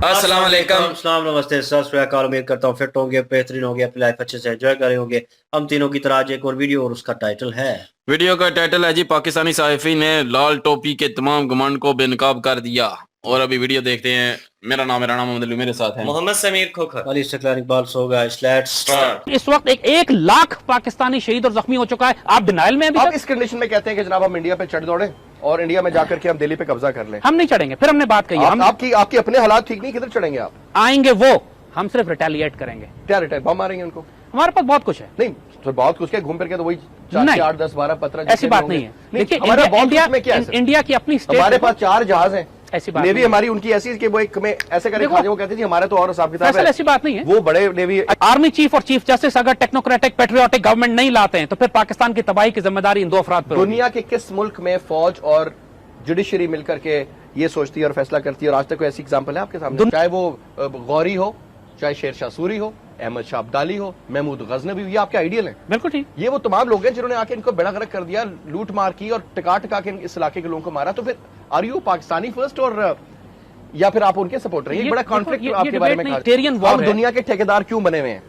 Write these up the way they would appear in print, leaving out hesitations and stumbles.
अस्सलाम वालेकुम। अस्सलाम नमस्ते सत श्री अकाल। उम्मीद करता हूँ फिट होंगे, बेहतरीन होंगे, अपनी लाइफ अच्छे से एंजॉय कर रहे होंगे। हम तीनों की तरह आज एक और वीडियो, और उसका टाइटल है वीडियो का टाइटल है जी, पाकिस्तानी सहाफ़ी ने लाल टोपी के तमाम घमंड को बेनकाब कर दिया। और अभी वीडियो देखते हैं। मेरा नाम है राणा मोहम्मद अली, मेरे साथ हैं Mohammad Sameer Khokhar, Ali Istiqlal Iqbal so guys let's start. इस वक्त 1 लाख पाकिस्तानी शहीद और जख्मी हो चुका है। आप डिनाइल में आप इस कंडीशन में कहते हैं कि जनाब हम इंडिया पे चढ़ दौड़े और इंडिया में जाकर के हम दिल्ली पे कब्जा कर लें। हम नहीं चढ़ेंगे। फिर हमने बात कही हम आपकी अपने हालात ठीक नहीं, किधर चढ़ेंगे आप? आएंगे वो, हम सिर्फ रिटेलिएट करेंगे। क्या रिटायर बम मारेंगे उनको? हमारे पास बहुत कुछ है। नहीं तो बहुत कुछ के घूम फिर के तो वही 4 नहीं। 8 10 12 15 ऐसी बात नहीं है। देखिए हमारे बहुत कुछ में क्या है सर? इंडिया की अपनी स्टेट, हमारे पास 4 जहाज हैं। ऐसी बात नेवी नहीं है। हमारी उनकी ऐसी कि वो एक में ऐसे करके देखो, खा जाए, वो कहते जी हमारे तो और हिसाब किताब फैसल है। ऐसी बात नहीं है। वो बड़े नेवी आर्मी चीफ और चीफ जस्टिस अगर टेक्नोक्रेटिक पेट्रियोटिक गवर्नमेंट नहीं लाते हैं तो फिर पाकिस्तान की तबाही की जिम्मेदारी इन 2 अफराद पर होगी। दुनिया के किस मुल्क में फौज और जुडिशरी मिलकर के ये सोचती है और फैसला करती है? और आज तक कोई ऐसी एग्जाम्पल है आपके सामने? चाहे वो गौरी हो, चाहे शेर शाह सूरी हो, अहमद शाह अब्दाली हो, महमूद गजनवी हो, ये आपके आइडियल हैं। बिल्कुल ठीक। ये वो तमाम लोग हैं जिन्होंने आके इनको बेड़ा गर्क कर दिया, लूट मार की और टिका टिका के इस इलाके के लोगों को मारा। तो फिर आर यू पाकिस्तानी फर्स्ट और या फिर आप उनके सपोर्ट रहे? बड़ा कॉन्फ्लिक्ट आपके बारे में हम दुनिया के ठेकेदार क्यों बने हुए हैं?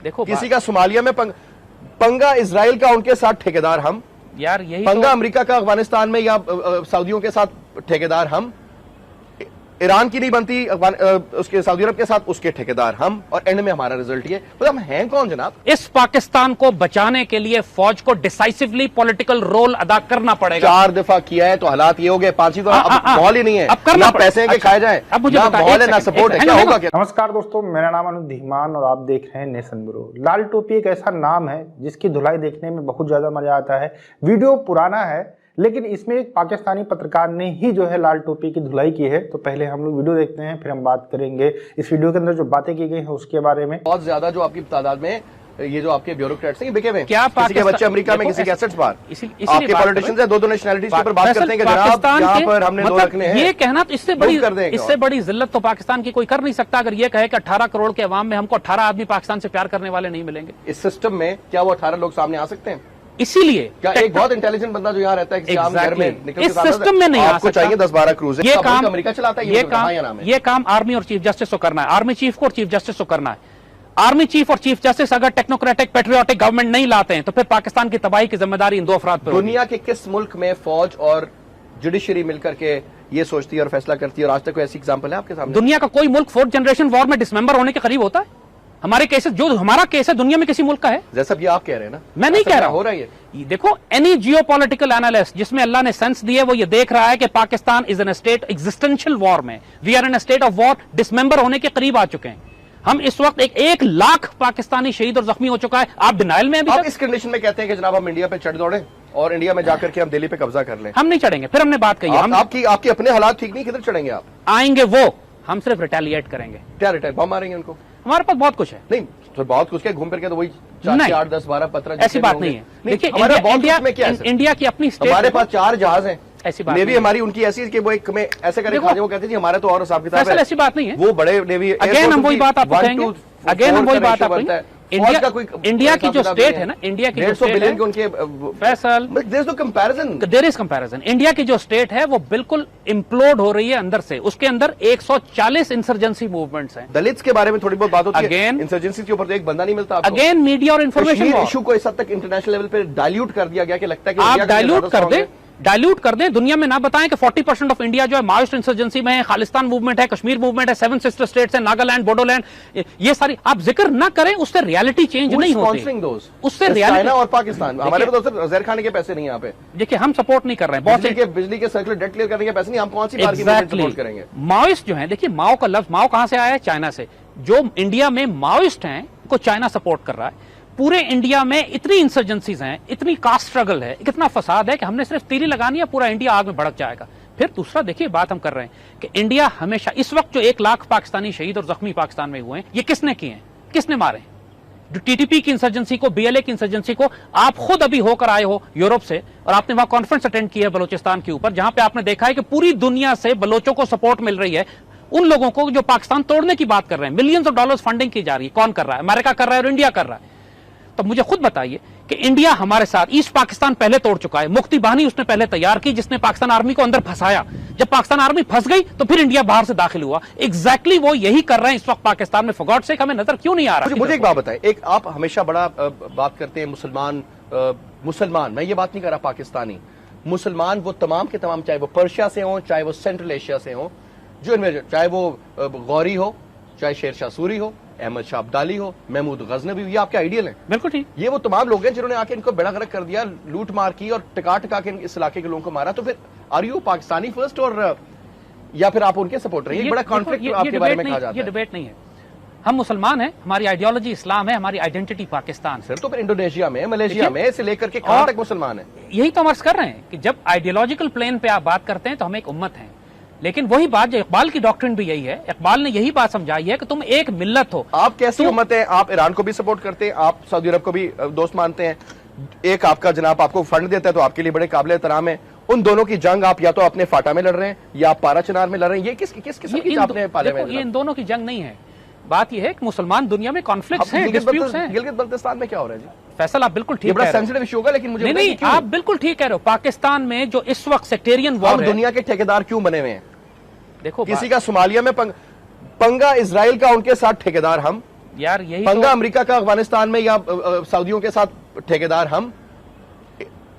देखो किसी का सोमालिया में पंगा इजराइल का, उनके साथ ठेकेदार हम। यार यही पंगा अमेरिका का अफगानिस्तान में या सऊदियों के साथ ठेकेदार हम। ईरान की नहीं बनती उसके सऊदी अरब के साथ, उसके ठेकेदार हम। और एंड में हमारा रिजल्ट ये, तो हम हैं कौन जनाब? इस पाकिस्तान को बचाने के लिए फौज को डिसाइसिवली पॉलिटिकल रोल अदा करना पड़ेगा। 4 दफा किया है तो हालात ये हो गए, 5वीं तो अब माहौल ही नहीं है। अब करना ना पैसे के खाए जाए, अब मुझे ना माहौल है, ना सपोर्ट है। क्या होगा? नमस्कार दोस्तों, मेरा नाम अनुज धीमान और आप देख रहे हैं नेशन ब्यूरो। लाल टोपी एक ऐसा नाम है जिसकी धुलाई देखने में बहुत ज्यादा मजा आता है। वीडियो पुराना है लेकिन इसमें एक पाकिस्तानी पत्रकार ने ही जो है लाल टोपी की धुलाई की है। तो पहले हम लोग वीडियो देखते हैं, फिर हम बात करेंगे इस वीडियो के अंदर जो बातें की गई हैं उसके बारे में। बहुत ज्यादा जो आपकी तादाद में ये जो आपके ब्यूरोक्रेट्स हैं ये बिके हुए हैं। क्या किसी के बच्चे अमेरिका में, किसी के एसेट्स बाहर। आपके बात पॉलिटिशियंस हैं, 2 नेशनलिटीज के ऊपर बात करते हैं कि जनाब यहाँ पर हमने 2 रखने हैं। ये कहना तो इससे बड़ी जिल्लत तो पाकिस्तान की कोई कर नहीं सकता अगर ये कहे कि 18 करोड़ के अवाम में हमको 18 आदमी पाकिस्तान से प्यार करने वाले नहीं मिलेंगे। इस सिस्टम में क्या वो 18 लोग सामने आ सकते हैं? इसीलिए क्या एक बहुत इंटेलिजेंट बंदा जो यहाँ रहता है किसी घर में निकल इस सिस्टम में नहीं आ आपको सकता। चाहिए 10-12 क्रूज़र। ये काम अमेरिका चलाता है, ये काम आर्मी और चीफ जस्टिस को करना है। आर्मी चीफ को और चीफ जस्टिस को करना है। आर्मी चीफ और चीफ जस्टिस अगर टेक्नोक्रेटिक पेट्रियोटिक गवर्नमेंट नहीं लाते हैं तो फिर पाकिस्तान की तबाही की जिम्मेदारी इन 2 अफराद पर होगी। दुनिया के किस मुल्क में फौज और जुडिशरी मिलकर के ये सोचती है और फैसला करती है? और आज तक कोई ऐसी एग्जाम्पल है आपके सामने? दुनिया का कोई मुल्क 4th जनरेशन वॉर में डिसमेंबर होने के करीब होता है? हमारे केसेस, जो हमारा केस है दुनिया में किसी मुल्क का है? जैसा ये आप कह रहे हैं ना, मैं नहीं कह रहा हो रहा है। ये देखो, एनी जियोपॉलिटिकल एनालिस्ट जिसमें अल्लाह ने सेंस दिए वो ये देख रहा है कि Pakistan is in state existential war में। We are in state of war, dismember होने के करीब आ चुके हैं हम। इस वक्त 1 लाख पाकिस्तानी शहीद और जख्मी हो चुका है। आप डिनाइल में आप इस कंडीशन में कहते हैं कि जनाब हम इंडिया पे चढ़ दौड़े और इंडिया में जाकर के हम दिल्ली पे कब्जा कर लें। हम नहीं चढ़ेंगे। फिर हमने बात कही आपकी अपने हालात ठीक नहीं, किधर चढ़ेंगे आप? आएंगे वो, हम सिर्फ रिटेलिएट करेंगे। क्या रिटायर बम मारेंगे उनको? हमारे पास बहुत कुछ है। नहीं तो बहुत कुछ के घूम फिर के तो वही 4 8 10 12 15 ऐसी बात नहीं है। देखिए इंडिया की अपनी स्टेट, हमारे पास 4 जहाज हैं। ऐसी बात नेवी हमारी उनकी ऐसी कि वो एक में ऐसे करके खा जाए, वो कहते जी हमारे तो और हिसाब किताब है। ऐसी बात नहीं है। वो बड़े नेवी अगेन हम वही बात आपको कहेंगे, अगेन हम वही बात आपको कहेंगे। इंडिया की जो स्टेट है ना, इंडिया की 150 बिलियन के उनके फैसल, there is no comparison. There is comparison. India की जो स्टेट है वो बिल्कुल इम्प्लोड हो रही है अंदर से। उसके अंदर 140 इंसर्जेंसी मूवमेंट्स हैं। दलित्स के बारे में थोड़ी बहुत बात होती है। अगेन इंसर्जेंसी के ऊपर तो एक बंदा नहीं मिलता। अगेन मीडिया और इंफॉर्मेशन इशू को इस हद तक इंटरनेशनल लेवल पे डाइल्यूट कर दिया गया कि लगता है कि आप डाइल्यूट कर दें। दुनिया में ना बताएं कि 40% ऑफ इंडिया जो है माओइस्ट इंसर्जेंसी में है, खालिस्तान मूवमेंट है, कश्मीर मूवमेंट है, 7 सिस्टर स्टेट्स है, नागालैंड, बोडोलैंड, ये सारी आप जिक्र ना करें, उससे रियलिटी चेंज नहीं होती। उससे रियलिटी और पाकिस्तान, हमारे पास तो जहर खाने के पैसे नहीं यहाँ पे। देखिए हम सपोर्ट नहीं कर रहे हैं। बिजली के सर्कुलर डेट क्लियर करने के पैसे नहीं, हम कौन सी बात सपोर्ट करेंगे? माओइस्ट जो है, देखिए माओ का लफ्ज, माओ कहां से आया है? चाइना से। जो इंडिया में माओइस्ट हैं को चाइना सपोर्ट कर रहा है। पूरे इंडिया में इतनी इंसर्जेंसीज हैं, इतनी कास्ट स्ट्रगल है, इतना फसाद है कि हमने सिर्फ तीरी लगानी है, पूरा इंडिया आग में भड़क जाएगा। फिर दूसरा देखिए बात हम कर रहे हैं कि इंडिया हमेशा, इस वक्त जो 1 लाख पाकिस्तानी शहीद और जख्मी पाकिस्तान में हुए हैं, ये किसने किए हैं? किसने मारे? जो टीटीपी की इंसर्जेंसी को, बीएलए की इंसर्जेंसी को, आप खुद अभी होकर आए हो यूरोप से और आपने वहां कॉन्फ्रेंस अटेंड की है बलोचिस्तान के ऊपर, जहां पे आपने देखा है कि पूरी दुनिया से बलोचों को सपोर्ट मिल रही है। उन लोगों को जो पाकिस्तान तोड़ने की बात कर रहे हैं, मिलियंस ऑफ डॉलर्स फंडिंग की जा रही है। कौन कर रहा है? अमेरिका कर रहा है और इंडिया कर रहा है। तो मुझे खुद बताइए कि इंडिया हमारे साथ ईस्ट पाकिस्तान पहले तोड़ चुका है, मुक्ति बाहिनी उसने पहले तैयार की जिसने पाकिस्तान आर्मी को अंदर फंसाया, जब पाकिस्तान आर्मी फंस गई तो फिर इंडिया बाहर से दाखिल हुआ। एग्जैक्टली वो यही कर रहे हैं इस वक्त पाकिस्तान में। फॉर गॉड सेक हमें नजर क्यों नहीं आ रहा? मुझे एक बात बताएं, एक आप हमेशा बड़ा बात करते हैं मुसलमान, मैं ये बात नहीं कर रहा पाकिस्तानी मुसलमान, वो तमाम के तमाम, चाहे वो पर्शिया से हो, चाहे वो सेंट्रल एशिया से हो, जो इनमें चाहे वो गौरी हो, चाहे शेर शाह सूरी हो, अहमद शाह अब्दाली हो, महमूद गजनवी, ये आपके आइडियल हैं। बिल्कुल ठीक। ये वो तमाम लोग हैं जिन्होंने आके इनको बेड़ा गर्क कर दिया, लूट मार की और टिका के इस इलाके के लोगों को मारा। तो फिर आर यू पाकिस्तानी फर्स्ट और या फिर आप उनके सपोर्टर हैं? ये बड़ा कॉन्फ्लिक्ट आपके बारे में कहा जाता है। ये डिबेट नहीं है। हम मुसलमान हैं, हमारी आइडियोलॉजी इस्लाम है, हमारी आइडेंटिटी पाकिस्तान सर। तो फिर इंडोनेशिया में, मलेशिया में से लेकर के कहां तक मुसलमान है? यही तो हम अर्ज कर रहे हैं कि जब आइडियोलॉजिकल प्लेन पे आप बात करते हैं तो हम एक उम्मत हैं, लेकिन वही बात जो इकबाल की डॉक्ट्रिन भी यही है, इकबाल ने यही बात समझाई है कि तुम एक मिल्लत हो। आप कैसी उम्मत है? आप ईरान को भी सपोर्ट करते हैं, आप सऊदी अरब को भी दोस्त मानते हैं, एक आपका जनाब आपको फंड देता है तो आपके लिए बड़े काबिल एहतराम है। उन दोनों की जंग आप या तो अपने फाटा में लड़ रहे हैं या आप पारा चिनार में लड़ रहे हैं। ये किस किस्म की आपने पाले में? ये इन दोनों की जंग नहीं है। बात यह है कि मुसलमान दुनिया में कॉन्फ्लिक्ट्स हैं, डिस्प्यूट्स हैं। गिलगित बल्तिस्तान में क्या हो रहा है जी? फैसल आप बिल्कुल ठीक कह रहे हो। सेंसिटिव इशू होगा, लेकिन मुझे नहीं, आप बिल्कुल ठीक कह रहे हो। पाकिस्तान में जो इस वक्त सेक्टेरियन वॉर है, दुनिया के ठेकेदार क्यों बने हुए हैं? देखो, किसी का सोमालिया में पंगा इजराइल का, उनके साथ ठेकेदार हम। यार यही पंगा तो, अमेरिका का अफगानिस्तान में या सऊदियों के साथ ठेकेदार हम।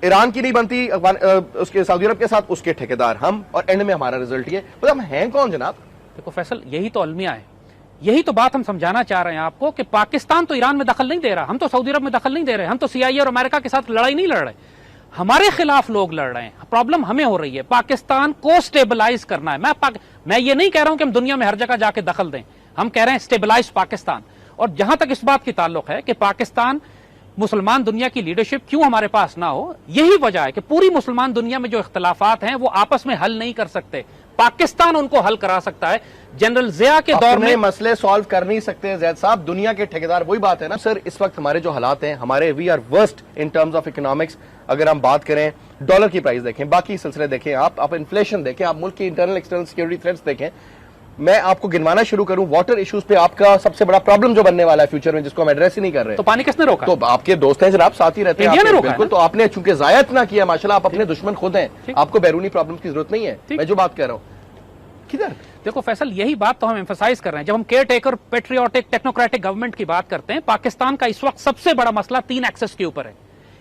ईरान की नहीं बनती उसके सऊदी अरब के साथ, उसके ठेकेदार हम। और एंड में हमारा रिजल्ट ये, तो हम हैं कौन जनाब? देखो फैसल, यही तो अलमिया है, यही तो बात हम समझाना चाह रहे हैं आपको कि पाकिस्तान तो ईरान में दखल नहीं दे रहा, हम तो सऊदी अरब में दखल नहीं दे रहे, हम तो सीआईए और अमेरिका के साथ लड़ाई नहीं लड़ रहे, हमारे खिलाफ लोग लड़ रहे हैं। प्रॉब्लम हमें हो रही है, पाकिस्तान को स्टेबलाइज करना है। मैं ये नहीं कह रहा हूं कि हम दुनिया में हर जगह जाके दखल दें, हम कह रहे हैं स्टेबलाइज पाकिस्तान। और जहां तक इस बात की ताल्लुक है कि पाकिस्तान मुसलमान दुनिया की लीडरशिप क्यों हमारे पास ना हो, यही वजह है कि पूरी मुसलमान दुनिया में जो इख्तलाफात हैं वो आपस में हल नहीं कर सकते, पाकिस्तान उनको हल करा सकता है। जनरल जिया के दौर में मसले सॉल्व कर नहीं सकते जैद साहब, दुनिया के ठेकेदार। वही बात है ना सर, इस वक्त हमारे जो हालात हैं, हमारे we are worst in terms of economics. अगर हम बात करें, डॉलर की प्राइस देखें, बाकी सिलसिले देखें, आप इन्फ्लेशन देखें, आप मुल्क की इंटरनल एक्सटर्नल सिक्योरिटी थ्रेट्स देखें। मैं आपको गिनवाना शुरू करूं, वाटर इश्यूज पे आपका सबसे बड़ा प्रॉब्लम जो बनने वाला है फ्यूचर में, जिसको हम एड्रेस ही नहीं कर रहे। तो पानी किसने रोका? तो आपके दोस्त हैं जनाब, साथ ही रहते हैं। इंडिया ने रोका बिल्कुल, तो आपने चूंकि जाया इतना किया, माशाल्लाह, आप अपने दुश्मन खुद हैं, आपको बैरूनी प्रॉब्लम की जरूरत नहीं है। मैं जो बात कर रहा हूं किधर? देखो फैसल, यही बात तो हम एम्फसाइज कर रहे हैं। जब हम care taker, patriotic, technocratic government की बात करते हैं, पाकिस्तान का इस वक्त सबसे बड़ा मसला 3 एक्सेस के ऊपर है।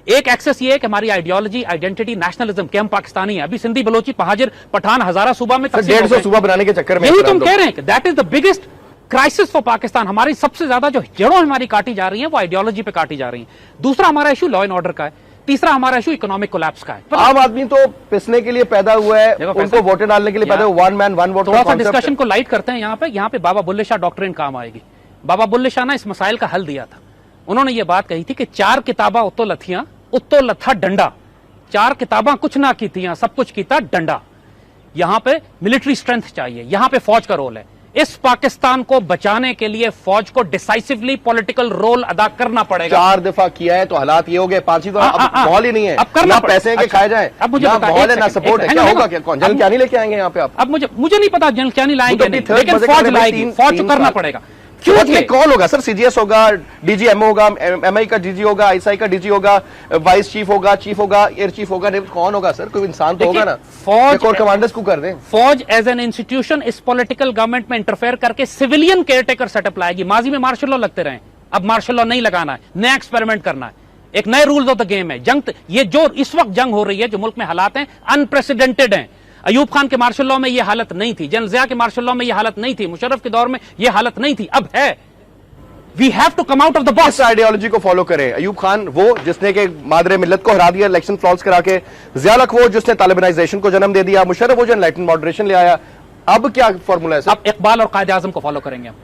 एक एक्सेस ये है कि हमारी आइडियोलॉजी, आइडेंटिटी, नेशनलिज्म, कि हम पाकिस्तानी हैं। अभी सिंधी, बलोची, महाजिर, पठान, हजारा सूबा में 150 सूबा बनाने के चक्कर में यही तुम कह रहे हैं कि that is the biggest crisis for Pakistan. हमारी सबसे ज्यादा जो जड़ों हमारी काटी जा रही है वो आइडियोलॉजी पे काटी जा रही है। दूसरा हमारा इशू लॉ एंड ऑर्डर का है, तीसरा हमारा इशू इकोनॉमिक कोलैप्स का है। आम आदमी तो पिसने के लिए पैदा हुआ है, उनको वोटें डालने के लिए पैदा हुआ। 1 मैन 1 वोट। थोड़ा सा डिस्कशन को लाइट करते हैं यहाँ पे बाबा बुल्ले शाह डॉक्ट्रिन काम आएगी। बाबा बुल्ले शाह ने इस मसाइल का हल दिया था। उन्होंने ये बात कही थी कि 4 किताबा उतो लथियां, उत्तो लथा डंडा। 4 किताबा कुछ ना की थियां, सब कुछ कीता डंडा। यहां पे मिलिट्री स्ट्रेंथ चाहिए, यहां पे फौज का रोल है। इस पाकिस्तान को बचाने के लिए फौज को डिसाइसिवली पॉलिटिकल रोल अदा करना पड़ेगा। 4 दफा किया है तो हालात ये हो गए, 5वीं तो माहौल ही नहीं है। अब करना पैसे के खाए जाए, अब मुझे माहौल है ना सपोर्ट है, क्या होगा? क्या कौन जनरल क्या नहीं लेके आएंगे यहाँ पे? आप अब मुझे नहीं पता जनरल क्या नहीं लाएंगे, लेकिन फौज लाएगी, फौज को करना पड़ेगा। क्यों? कौन होगा सर? सीजीएस होगा, डीजीएमओ होगा, एमआई का डीजी होगा, आईएसआई का डीजी होगा, वाइस चीफ होगा, चीफ होगा, एयर चीफ होगा, कौन होगा सर? कोई इंसान तो होगा ना। फौज कोर कमांडर्स को कर दें। फौज एज एन इंस्टीट्यूशन इस पॉलिटिकल गवर्नमेंट में इंटरफेयर करके सिविलियन केयरटेकर सेटअप लाएगी। माजी में मार्शल लॉ लगते रहे, अब मार्शल लॉ नहीं लगाना है, नया एक्सपेरिमेंट करना है, एक नए रूल्स ऑफ द गेम है। जंग, ये जो इस वक्त जंग हो रही है, जो मुल्क में हालात हैं, अनप्रेसिडेंटेड हैं। अयूब खान के मार्शल लॉ में ये हालत नहीं थी, जनरल जिया के मार्शल लॉ में ये हालत नहीं थी, मुशर्रफ के दौर में ये हालत नहीं थी, अब है। We have to come out of the box. इस आइडियोलॉजी को फॉलो करें। अयूब खान वो जिसने के मादरे मिल्लत को हरा दिया इलेक्शन फ्लॉल्स करा के, ज़िया-उल-हक वो जिसने तालिबानाइजेशन को जन्म दे दिया, मुशर्रफ वो जो एनलाइटन मॉडरेशन ले आया। अब क्या फॉर्मूला है? अब इकबाल और कायद आज़म को फॉलो करेंगे हम,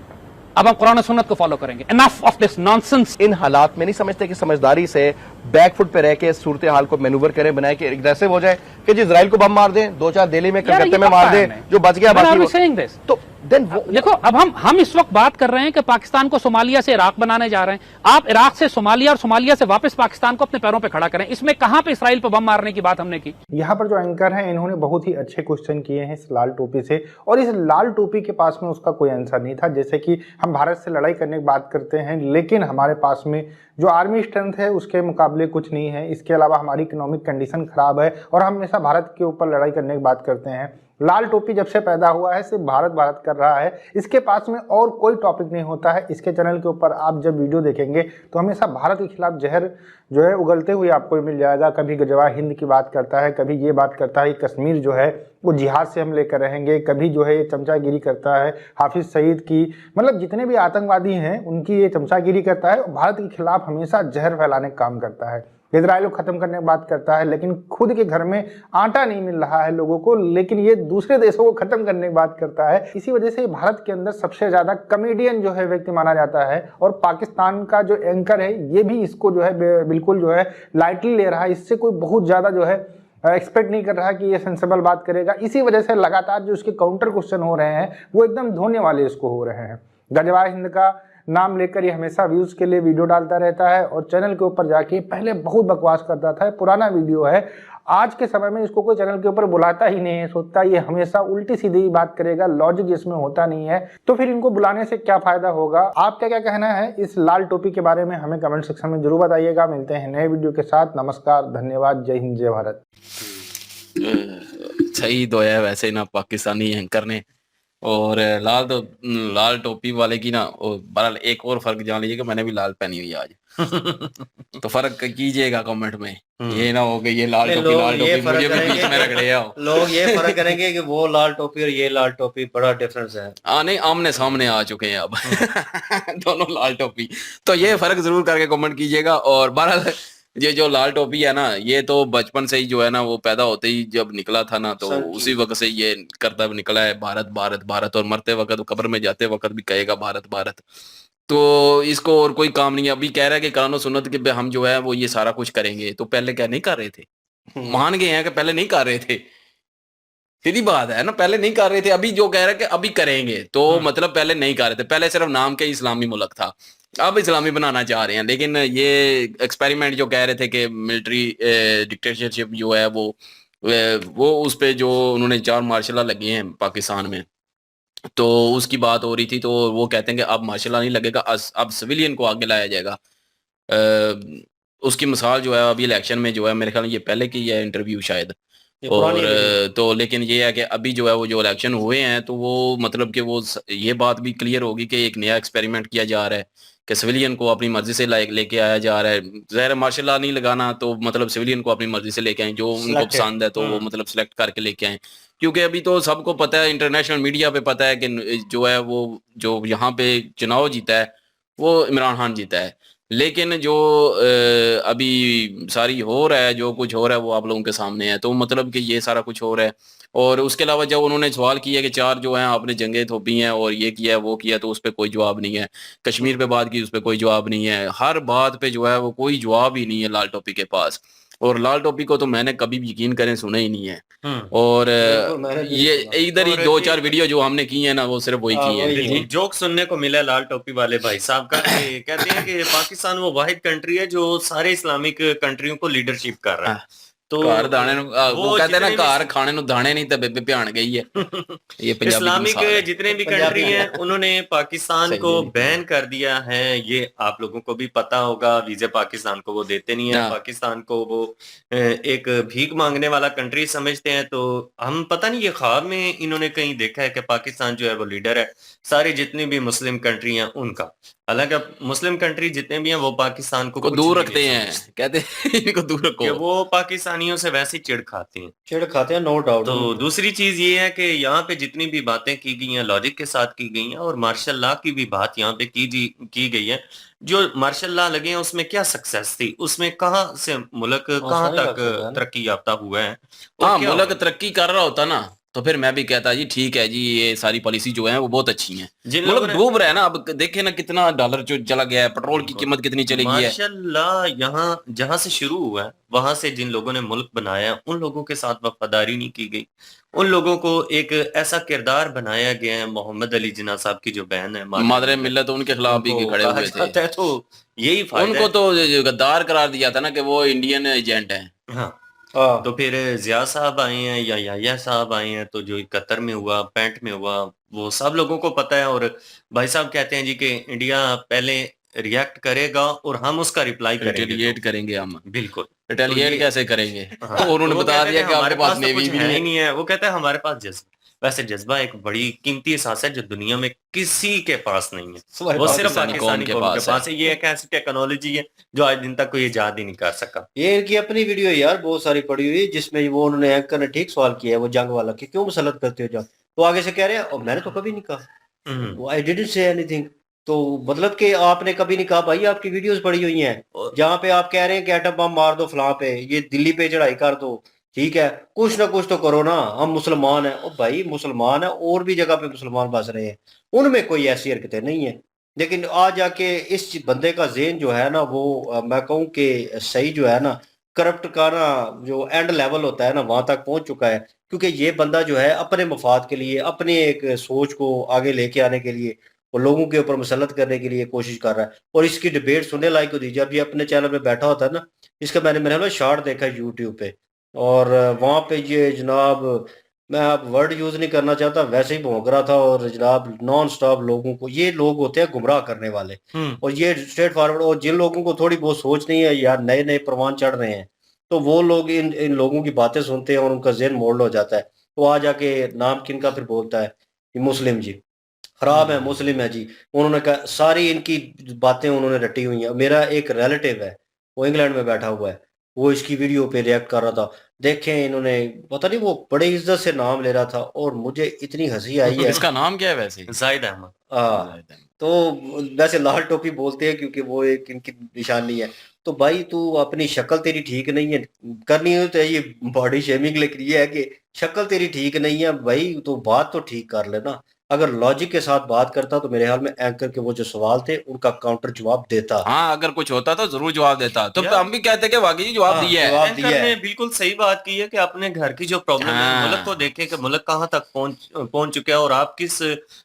अब हम कुरान और सुन्नत को फॉलो करेंगे। Enough of this nonsense. इन हालात में नहीं समझते कि समझदारी से बैक फुट पे रह के सूरत हाल को मैनूवर करें, बनाए कि एग्रेसिव हो जाए कि जी इजराइल को बम मार दें, 2-4 दिल्ली में कलकत्ते में मार दें, जो बच गया बाकी। तो देखो अब हम इस वक्त बात कर रहे हैं कि पाकिस्तान को सोमालिया से इराक बनाने जा रहे हैं। आप इराक से सोमालिया और सोमालिया से वापस पाकिस्तान को अपने पैरों पे खड़ा करें। इसमें कहां पे इसराइल पे बम मारने की बात हमने की? यहाँ पर जो एंकर हैं इन्होंने बहुत ही अच्छे क्वेश्चन किए हैं इस लाल टोपी से, और इस लाल टोपी के पास में उसका कोई आंसर नहीं था। जैसे कि हम भारत से लड़ाई करने की बात करते हैं, लेकिन हमारे पास में जो आर्मी स्ट्रेंथ है उसके मुकाबले कुछ नहीं है। इसके अलावा हमारी इकोनॉमिक कंडीशन खराब है और हम हमेशा भारत के ऊपर लड़ाई करने की बात करते हैं। लाल टोपी जब से पैदा हुआ है सिर्फ भारत भारत कर रहा है, इसके पास में और कोई टॉपिक नहीं होता है। इसके चैनल के ऊपर आप जब वीडियो देखेंगे तो हमेशा भारत के खिलाफ जहर जो है उगलते हुए आपको मिल जाएगा। कभी गजवा हिंद की बात करता है, कभी ये बात करता है कि कश्मीर जो है वो जिहाद से हम लेकर रहेंगे, कभी जो है ये चमचागिरी करता है हाफिज सईद की, मतलब जितने भी आतंकवादी हैं उनकी ये चमचागिरी करता है। भारत के खिलाफ हमेशा जहर फैलाने का काम करता है, इजराइल को खत्म करने की बात करता है, लेकिन खुद के घर में आटा नहीं मिल रहा है लोगों को, लेकिन ये दूसरे देशों को खत्म करने की बात करता है। इसी वजह से भारत के अंदर सबसे ज्यादा कॉमेडियन जो है व्यक्ति माना जाता है, और पाकिस्तान का जो एंकर है ये भी इसको जो है बिल्कुल जो है लाइटली ले रहा है। इससे कोई बहुत ज्यादा जो है एक्सपेक्ट नहीं कर रहा कि ये सेंसेबल बात करेगा। इसी वजह से लगातार जो इसके काउंटर क्वेश्चन हो रहे हैं वो एकदम धोने वाले इसको हो रहे हैं। गजवा हिंद का नाम लेकर ये हमेशा व्यूज के लिए वीडियो डालता रहता है, और चैनल के ऊपर जाके पहले बहुत बकवास करता था। पुराना वीडियो है, आज के समय में इसको कोई चैनल के ऊपर बुलाता ही नहीं है, सोचता ये हमेशा उल्टी सीधी ही बात करेगा, लॉजिक इसमें होता नहीं है, तो फिर इनको बुलाने से क्या फायदा होगा। आपका क्या कहना है इस लाल टोपी के बारे में हमें कमेंट सेक्शन में जरूर बताइएगा। मिलते हैं नए वीडियो के साथ। नमस्कार, धन्यवाद, जय हिंद, जय भारत। सही तो है वैसे ना पाकिस्तानी एंकर ने, और लाल टोपी वाले की ना, बहरहाल एक और फर्क जान लीजिए कि मैंने भी लाल पहनी हुई आज। तो फर्क कीजिएगा कमेंट में, ये ना हो कि ये लाल टोपी मुझे भी बीच में रख रहे हो। लोग ये फर्क करेंगे कि वो लाल टोपी और ये लाल टोपी बड़ा डिफरेंस है। नहीं, आमने सामने आ चुके हैं अब दोनों लाल टोपी, तो ये फर्क जरूर करके कमेंट कीजिएगा। और बहरहाल ये जो लाल टोपी है ना, ये तो बचपन से ही जो है ना, वो पैदा होते ही जब निकला था ना, तो उसी वक्त से ये करता निकला है भारत भारत भारत, और मरते वक्त कब्र में जाते वक्त भी कहेगा भारत भारत। तो इसको और कोई काम नहीं है। अभी कह रहा है कि कुरान और सुन्नत के हम जो है वो ये सारा कुछ करेंगे, तो पहले क्या नहीं कर रहे थे? मान गए हैं कि पहले नहीं कर रहे थे, सीधी बात है ना, पहले नहीं कर रहे थे। अभी जो कह रहा है कि अभी करेंगे, तो मतलब पहले नहीं कर रहे थे, पहले सिर्फ नाम के इस्लामी मुल्क था, अब इस्लामी बनाना चाह रहे हैं। लेकिन ये एक्सपेरिमेंट जो कह रहे थे कि मिलिट्री डिक्टेटरशिप जो है वो उस पे जो उन्होंने 4 मार्शल लॉ लगे हैं पाकिस्तान में, तो उसकी बात हो रही थी। तो वो कहते हैं कि अब मार्शल लॉ नहीं लगेगा, अब सिविलियन को आगे लाया जाएगा। उसकी मिसाल जो है अभी इलेक्शन में जो है, मेरे ख्याल ये पहले की है इंटरव्यू शायद, और तो लेकिन ये है कि अभी जो है वो जो इलेक्शन हुए हैं, तो वो मतलब कि वो ये बात भी क्लियर होगी कि एक नया एक्सपेरिमेंट किया जा रहा है कि सिविलियन को अपनी मर्जी से लेके आया जा रहा है। ज़ाहिर मार्शल लॉ नहीं लगाना, तो मतलब सिविलियन को अपनी मर्जी से लेके आए, जो उनको पसंद है तो वो मतलब सिलेक्ट करके लेके आए। क्योंकि अभी तो सबको पता है, इंटरनेशनल मीडिया पे पता है कि जो है वो जो यहाँ पे चुनाव जीता है वो इमरान खान जीता है। लेकिन जो अभी सारी हो रहा है, जो कुछ हो रहा है वो आप लोगों के सामने है, तो मतलब कि ये सारा कुछ हो रहा है। और उसके अलावा जब उन्होंने सवाल किया कि 4 जो हैं आपने जंगें थोपी हैं और ये किया वो किया, तो उस पर कोई जवाब नहीं है। कश्मीर पे बात की, उस पर कोई जवाब नहीं है। हर बात पे जो है वो कोई जवाब ही नहीं है लाल टोपी के पास। और लाल टोपी को तो मैंने कभी भी यकीन करें सुना ही नहीं है। और ये इधर ही 2-4 वीडियो जो हमने की है ना, वो सिर्फ वही की है। जोक सुनने को मिला लाल टोपी वाले भाई साहब का, कहते हैं कि पाकिस्तान वो वाहिद कंट्री है जो सारे इस्लामिक कंट्रियों को लीडरशिप कर रहा है। तो घर दाने वो कहते हैं ना, घर खाने नु दाने नहीं तो बेबे भ्यान गई है। ये इस्लामिक जितने भी कंट्री हैं उन्होंने पाकिस्तान को बैन कर दिया है। ये आप लोगों को भी पता होगा, वीजे पाकिस्तान को वो देते नहीं है, पाकिस्तान को वो एक भीख मांगने वाला कंट्री समझते हैं। तो हम पता नहीं ये ख्वाब में इन्होंने कहीं देखा है कि पाकिस्तान जो है वो लीडर है सारी जितनी भी मुस्लिम कंट्री हैं उनका। हालांकि मुस्लिम कंट्री जितने भी हैं वो पाकिस्तान को दूर रखते हैं, कहते हैं इनको दूर रखो। कि वो पाकिस्तानियों से वैसे ही चिढ़ खाते हैं, नो डाउट। तो दूसरी चीज ये है कि यहाँ पे जितनी भी बातें की गई हैं लॉजिक के साथ की गई हैं, और मार्शल लॉ की भी बात यहाँ पे की गई है। जो मार्शल लॉ लगे हैं उसमें क्या सक्सेस थी, उसमें कहाँ से मुल्क कहाँ तक तरक्की याफ्ता हुआ है। हाँ, मुल्क तरक्की कर रहा होता ना تو پھر میں بھی کہتا جی ٹھیک ہے جی یہ ساری پالیسی جو ہے وہ بہت اچھی ہیں. جن لوگوں ملک ڈوب رہا ہے نا, اب دیکھیں نا کتنا ڈالر جو چلا گیا ہے, پیٹرول کی قیمت کتنی چلی گئی ہے. ماشاءاللہ یہاں جہاں سے شروع ہوا ہے وہاں سے جن لوگوں نے ملک بنایا ان لوگوں کے ساتھ وفاداری نہیں کی گئی, ان لوگوں کو ایک ایسا کردار بنایا گیا ہے. محمد علی جناح صاحب کی جو بہن ہے مادر ملت, ان کے خلاف بھی کھڑے ہوئے تھے. تو یہی ان فائدہ کو تو غدار قرار دیا تھا نا کہ وہ انڈین ایجنٹ ہیں. ہاں تو پھر ضیاء صاحب آئے ہیں یا یحییٰ صاحب آئے ہیں, تو جو قطر میں ہوا, پینٹ میں ہوا, وہ سب لوگوں کو پتہ ہے. اور بھائی صاحب کہتے ہیں جی کہ انڈیا پہلے ریئیکٹ کرے گا اور ہم اس کا ریپلائی کریں گے. ریٹیلیٹ کریں گے ہم. بالکل ریٹیلیٹ کیسے کریں گے؟ اور انہوں نے بتا دیا کہ آپ کے پاس نیوی بھی نہیں ہے. وہ کہتا ہے ہمارے پاس جذبہ. ویسے جذبہ ایک بڑی قیمتی احساس ہے جو دنیا میں کسی کے پاس نہیں ہے, وہ صرف پاکستانی قوم کے پاس ہے. یہ ایک ایسی ٹیکنالوجی ہے جو آج دن تک کوئی ایجاد ہی نہیں کر سکا. یہ ان کی اپنی ویڈیو یار بہت ساری پڑی ہوئی جس میں وہ انہوں نے اینکر نے ٹھیک سوال کیا ہے وہ جنگ والا کہ کیوں مسلط کرتے ہو جنگ, تو آگے سے کہہ رہے ہیں میں نے تو کبھی نہیں کہا, I didn't say anything. تو مطلب کہ آپ نے کبھی نہیں کہا. بھائی آپ کی ویڈیوز پڑی ہوئی ہیں جہاں پہ آپ کہہ رہے ہیں کہ ایٹم بم مار دو فلاں پہ, یہ دلی پہ چڑھائی کر دو, ٹھیک ہے کچھ نہ کچھ تو کرو نا, ہم مسلمان ہیں. او بھائی مسلمان ہیں, اور بھی جگہ پہ مسلمان بس رہے ہیں, ان میں کوئی ایسی حرکتیں نہیں ہیں. لیکن آج جا کے اس بندے کا ذہن جو ہے نا وہ میں کہوں کہ صحیح جو ہے نا کرپٹ کا نا جو اینڈ لیول ہوتا ہے نا وہاں تک پہنچ چکا ہے. کیونکہ یہ بندہ جو ہے اپنے مفاد کے لیے, اپنے ایک سوچ کو آگے لے کے آنے کے لیے اور لوگوں کے اوپر مسلط کرنے کے لیے کوشش کر رہا ہے. اور اس کی ڈیبیٹ سننے لائق ہوتی ہے. جب یہ اپنے چینل پہ بیٹھا ہوتا ہے نا, اس کا میں نے میرا شارٹ دیکھا یوٹیوب پہ, اور وہاں پہ یہ جناب میں اب ورڈ یوز نہیں کرنا چاہتا, ویسے ہی بھونک رہا تھا. اور جناب نان سٹاپ لوگوں کو, یہ لوگ ہوتے ہیں گمراہ کرنے والے, اور یہ اسٹریٹ فارورڈ. اور جن لوگوں کو تھوڑی بہت سوچ نہیں ہے یار, نئے نئے پروان چڑھ رہے ہیں, تو وہ لوگ ان لوگوں کی باتیں سنتے ہیں اور ان کا ذہن مولڈ ہو جاتا ہے. تو آ جا کے نام کن کا پھر بولتا ہے کہ مسلم جی خراب ہے, مسلم ہے جی. انہوں نے کہا ساری ان کی باتیں انہوں نے رٹی ہوئی ہیں. میرا ایک ریلیٹیو ہے وہ انگلینڈ میں بیٹھا ہوا ہے, وہ اس کی ویڈیو پہ ریئیکٹ کر رہا تھا. دیکھیں انہوں نے پتہ نہیں وہ بڑے عزت سے نام لے رہا تھا اور مجھے اتنی ہنسی آئی ہے. اس کا نام کیا ہے ویسے؟ زاہد احمد. تو ویسے لال ٹوپی بولتے ہیں کیونکہ وہ ایک ان کی نشانی ہے. تو بھائی تو اپنی شکل تیری ٹھیک نہیں ہے, کرنی ہو تو یہ باڈی شیمنگ لیکن یہ ہے کہ شکل تیری ٹھیک نہیں ہے بھائی, تو بات تو ٹھیک کر لینا. اگر لاجک کے ساتھ بات کرتا تو میرے خیال میں اینکر کے وہ جو سوال تھے ان کا کاؤنٹر جواب دیتا. ہاں اگر کچھ ہوتا تو ضرور جواب دیتا. تو ہم بھی کہتے کہ واقعی جواب دیا ہے. اینکر نے بالکل صحیح بات کی ہے کہ اپنے گھر کی جو پرابلم ہے ملک کو دیکھیں کہ ملک کہاں تک پہنچ چکا ہے اور آپ کس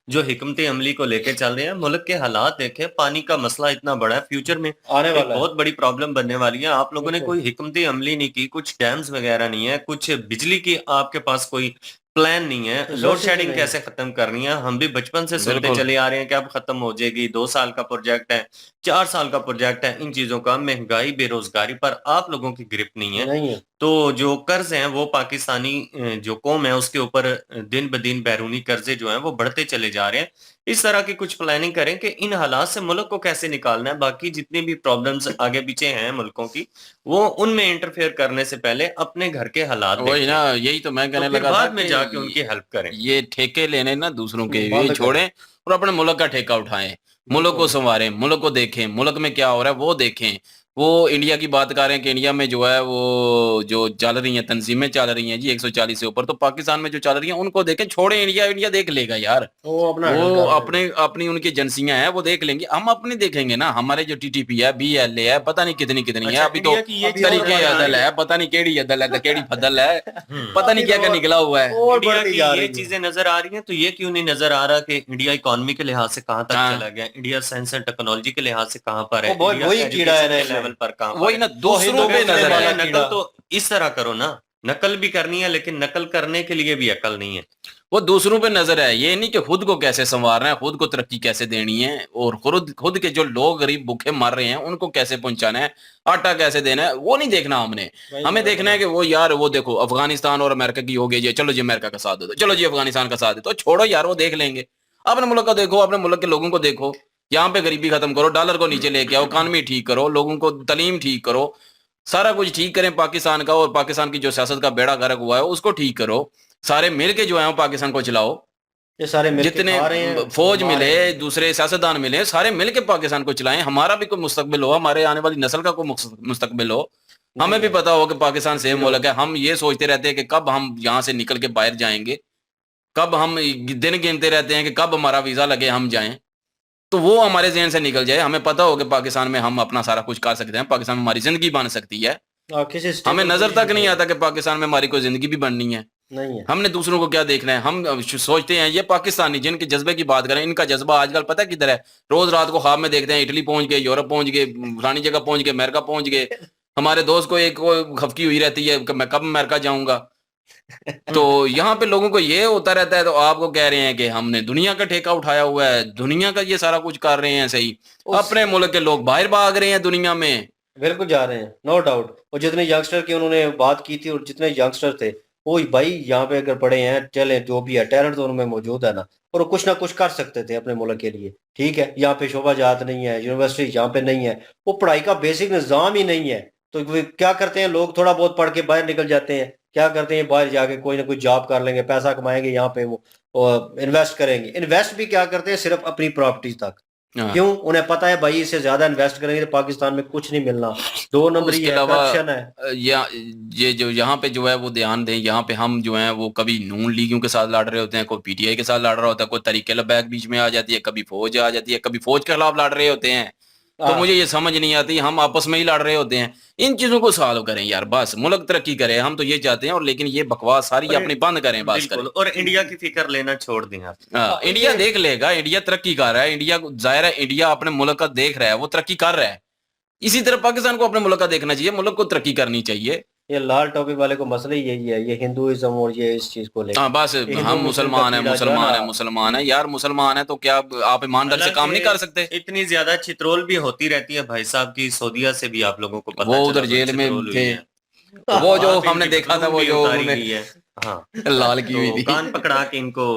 جو حکمت عملی کو لے کے چل رہے ہیں. ملک کے حالات دیکھیں, پانی کا مسئلہ اتنا بڑا ہے, فیوچر میں آنے والا بہت بڑی پرابلم بننے والی ہے. آپ لوگوں نے کوئی حکمت عملی نہیں کی, کچھ ڈیمز وغیرہ نہیں ہے, کچھ بجلی کی آپ کے پاس کوئی پلان نہیں ہے. لوڈ شیڈنگ کیسے ختم کرنی ہے ہم بھی بچپن سے سنتے چلے آ رہے ہیں کہ اب ختم ہو جائے گی, 2 سال کا پروجیکٹ ہے, 4 سال کا پروجیکٹ ہے. ان چیزوں کا مہنگائی بے روزگاری پر آپ لوگوں کی گرفت نہیں ہے. تو جو قرض ہیں وہ پاکستانی جو قوم ہے اس کے اوپر دن بدن بیرونی قرضے جو ہیں وہ بڑھتے چلے جا رہے ہیں. اس طرح کی کچھ پلاننگ کریں کہ ان حالات سے ملک کو کیسے نکالنا ہے. باقی جتنی بھی پرابلمز آگے پیچھے ہیں ملکوں کی, وہ ان میں انٹرفیئر کرنے سے پہلے اپنے گھر کے حالات وہی نا, یہی تو میں کہنے لگا بعد میں جا کے ان کی ہیلپ کریں. یہ ٹھیکے لینے نا دوسروں کے یہ چھوڑیں اور اپنے ملک کا ٹھیکہ اٹھائیں, ملک کو سنواریں, ملک کو دیکھیں, ملک میں کیا ہو رہا ہے وہ دیکھیں. وہ انڈیا کی بات کر رہے ہیں کہ انڈیا میں جو ہے وہ جو چل رہی ہیں تنظیمیں چل رہی ہیں جی 140 سے اوپر, تو پاکستان میں جو چل رہی ہیں ان کو دیکھیں, چھوڑیں انڈیا دیکھ لے گا یار. وہ اپنی ان کی ایجنسیاں ہیں وہ دیکھ لیں گے, ہم اپنی دیکھیں گے نا. ہمارے جو TTP ہے, BLA ہے, پتہ نہیں کتنی ہے, ابھی تو طریقے عدل ہے, پتہ نہیں کیڑی عدل ہے کیڑی فضل ہے, پتہ نہیں کیا نکلا ہوا ہے. انڈیا کی یہ چیزیں نظر آ رہی ہیں, تو یہ کیوں نہیں نظر آ رہا کہ انڈیا اکانومی کے لحاظ سے کہاں تک چلا گیا, انڈیا سائنس اینڈ ٹیکنالوجی کے لحاظ سے کہاں پر ہے, وہی کیڑا ہے وہی نا دوسروں پہ نظر ہے. نقل تو اس طرح کرو نا, نقل بھی کرنی ہے لیکن نقل کرنے کے لیے بھی عقل نہیں ہے. وہ دوسروں پہ نظر ہے, یہ نہیں کہ خود کو کیسے سنوارنا ہے, خود کو ترقی کیسے دینی ہے, اور خود کے جو لوگ غریب بھوکے مر رہے ہیں ان کو کیسے پہنچانا ہے, آٹا کیسے دینا ہے, وہ نہیں دیکھنا ہم نے. ہمیں دیکھنا ہے کہ وہ یار وہ دیکھو افغانستان اور امریکہ کی ہو گئی جی, چلو جی امریکہ کا ساتھ دے دو, چلو جی افغانستان کا ساتھ دے دو, چھوڑو یار وہ دیکھ لیں گے. اپنے ملک کو دیکھو, اپنے ملک کے لوگوں کو دیکھو, یہاں پہ غریبی ختم کرو, ڈالر کو نیچے لے کے آؤ, اکانومی ٹھیک کرو, لوگوں کو تعلیم ٹھیک کرو, سارا کچھ ٹھیک کریں پاکستان کا. اور پاکستان کی جو سیاست کا بیڑا غرق ہوا ہے اس کو ٹھیک کرو, سارے مل کے جو ہے پاکستان کو چلاؤ. جتنے فوج ملے, دوسرے سیاستدان ملے, سارے مل کے پاکستان کو چلائیں. ہمارا بھی کوئی مستقبل ہو, ہمارے آنے والی نسل کا کوئی مستقبل ہو, ہمیں بھی پتا ہو کہ پاکستان سیم ملک ہے. ہم یہ سوچتے رہتے ہیں کہ کب ہم یہاں سے نکل کے باہر جائیں گے, کب ہم دن گنتے رہتے ہیں کہ کب ہمارا ویزا لگے ہم جائیں، تو وہ ہمارے ذہن سے نکل جائے. ہمیں پتہ ہو کہ پاکستان میں ہم اپنا سارا کچھ کر سکتے ہیں، پاکستان میں ہماری زندگی بن سکتی ہے. ہمیں نظر تک نہیں آتا کہ پاکستان میں ہماری کوئی زندگی بھی بننی ہے. ہم نے دوسروں کو کیا دیکھنا ہے. ہم سوچتے ہیں یہ پاکستانی جن کے جذبے کی بات کریں، ان کا جذبہ آج کل پتہ کدھر ہے. روز رات کو خواب میں دیکھتے ہیں اٹلی پہنچ گئے، یورپ پہنچ گئے، فلانی جگہ پہنچ گئے، امریکہ پہنچ گئے. ہمارے دوست کو ایک خفکی ہوئی رہتی ہے کہ میں کب امریکہ جاؤں گا. تو یہاں پہ لوگوں کو یہ ہوتا رہتا ہے. تو آپ کو کہہ رہے ہیں کہ ہم نے دنیا کا ٹھیکہ اٹھایا ہوا ہے، دنیا کا یہ سارا کچھ کر رہے ہیں. صحیح، اپنے ملک کے لوگ باہر بھاگ رہے ہیں دنیا میں. بالکل جا رہے ہیں، نو ڈاؤٹ. اور جتنے ینگسٹر کی انہوں نے بات کی تھی، اور جتنے ینگسٹر تھے وہ بھائی یہاں پہ اگر پڑے ہیں، چلیں جو بھی ہے ٹیلنٹ تو ان میں موجود ہے نا، اور وہ کچھ نہ کچھ کر سکتے تھے اپنے ملک کے لیے. ٹھیک ہے، یہاں پہ شعبہ جات نہیں ہے، یونیورسٹی یہاں پہ نہیں ہے، وہ پڑھائی کا بیسک نظام ہی نہیں ہے. تو کیا کرتے ہیں لوگ؟ تھوڑا بہت پڑھ کے باہر نکل جاتے ہیں. کیا کرتے ہیں؟ باہر جا کے کوئی نہ کوئی جاب کر لیں گے، پیسہ کمائیں گے، یہاں پہ وہ انویسٹ کریں گے. انویسٹ بھی کیا کرتے ہیں؟ صرف اپنی پراپرٹی تک. کیوں؟ انہیں پتا ہے بھائی اس سے زیادہ انویسٹ کریں گے تو پاکستان میں کچھ نہیں ملنا. 2 نمبر یہ کرپشن ہے. یہ جو یہاں پہ جو ہے وہ دھیان دیں. یہاں پہ ہم جو ہیں وہ کبھی نون لیگیوں کے ساتھ لڑ رہے ہوتے ہیں، کوئی پی ٹی آئی کے ساتھ لڑ رہا ہوتا ہے، کوئی تحریک لبیک بیچ میں آ جاتی ہے، کبھی فوج آ جاتی ہے، کبھی فوج کے خلاف لڑ رہے ہوتے ہیں. تو مجھے یہ سمجھ نہیں آتی، ہم آپس میں ہی لڑ رہے ہوتے ہیں. ان چیزوں کو سالو کریں یار، بس ملک ترقی کرے، ہم تو یہ چاہتے ہیں. اور لیکن یہ بکواس ساری اپنی بند کریں بس کریں. اور انڈیا کی فکر لینا چھوڑ دیں آپ. انڈیا دیکھ لے گا، انڈیا ترقی کر رہا ہے. انڈیا ظاہر ہے انڈیا اپنے ملک کا دیکھ رہا ہے، وہ ترقی کر رہا ہے. اسی طرح پاکستان کو اپنے ملک کا دیکھنا چاہیے، ملک کو ترقی کرنی چاہیے. یہ لال ٹوپی والے کو مسئلہ یہی ہے، یہ ہندوازم اور یہ اس چیز کو لے ہاں بس ہم مسلمان ہیں یار. مسلمان ہیں تو کیا آپ ایمانداری سے کام نہیں کر سکتے؟ اتنی زیادہ چترول بھی ہوتی رہتی ہے بھائی صاحب کی سعودیہ سے بھی آپ لوگوں کو پتہ وہ ادھر جیل میں تھے، وہ جو ہم نے دیکھا تھا، وہ جو انہوں نے لال کی ہوئی تھی، کان پکڑا کے ان کو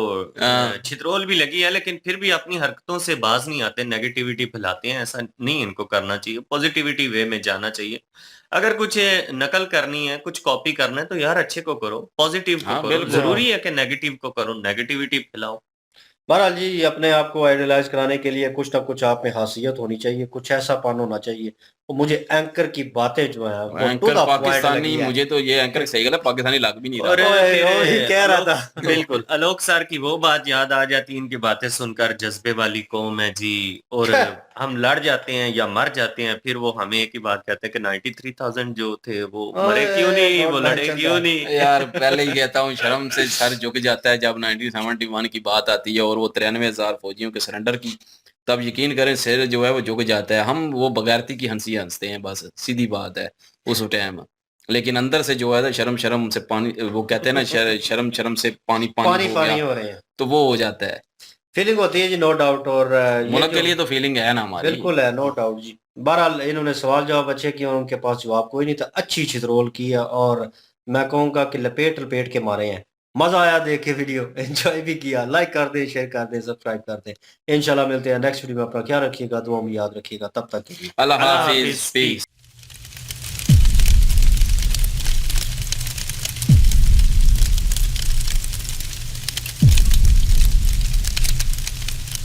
چھترول بھی لگی ہے. لیکن پھر بھی اپنی حرکتوں سے باز نہیں آتے، نیگیٹیوٹی پھیلاتے ہیں. ایسا نہیں ان کو کرنا چاہیے، پوزیٹیوٹی وے میں جانا چاہیے. اگر کچھ نقل کرنی ہے، کچھ کاپی کرنا ہے تو یار اچھے کو کرو، پوزیٹیو کو کرو. ضروری ہے کہ نیگیٹیو کو کرو، نیگیٹیوٹی پھیلاؤ. بہرحال جی اپنے آپ کو آئیڈیلائز کرانے کے لیے کچھ نہ کچھ آپ میں خاصیت ہونی چاہیے، کچھ ایسا پان ہونا چاہیے. مجھے اینکر کی باتیں جو ہیں وہ اینکر پاکستانی، مجھے تو یہ اینکر صحیح غلط پاکستانی لگ بھی نہیں اور رہا. کہہ رہا تھا بالکل الوک سر کی وہ بات یاد آ جاتی، ان کی باتیں سن کر، جذبے والی قوم ہے جی. اور ہم لڑ جاتے ہیں یا مر جاتے ہیں، پھر وہ ہمیں ایک ہی بات کہتے ہیں کہ 93,000 جو تھے وہ مرے کیوں نہیں، وہ لڑے کیوں نہیں. یار پہلے ہی کہتا ہوں شرم سے سر جھک جاتا ہے جب 1971 کی بات آتی ہے اور وہ 93,000 فوجیوں کے سرنڈر کی، تب یقین کریں سر جو ہے وہ جھک جاتا ہے. ہم وہ بغیرتی کی ہنسی ہنستے ہیں، بس سیدھی بات ہے اس ٹائم. لیکن اندر سے جو ہے شرم سے پانی، وہ کہتے ہیں نا شرم سے پانی ہو رہے ہیں، تو وہ ہو جاتا ہے. فیلنگ ہوتی ہے جی، نو ڈاؤٹ. اور ملک کے لیے تو فیلنگ ہے نا ہماری. بالکل ہے، نو ڈاؤٹ جی. بہرحال انہوں نے سوال جواب اچھے کیے، ان کے پاس جواب کوئی نہیں تھا. اچھی چھترول کیا، اور میں کہوں گا کہ لپیٹ کے مارے ہیں. مزہ آیا دیکھ کے ویڈیو، انجوائے بھی کیا. لائک کر دیں، شیئر کر دیں، سبسکرائب کر دیں. انشاءاللہ ملتے ہیں نیکسٹ ویڈیو میں. اپنا خیال رکھیے گا، دعا میں یاد رکھیے گا. تب تک کے لیے اللہ حافظ، پیس.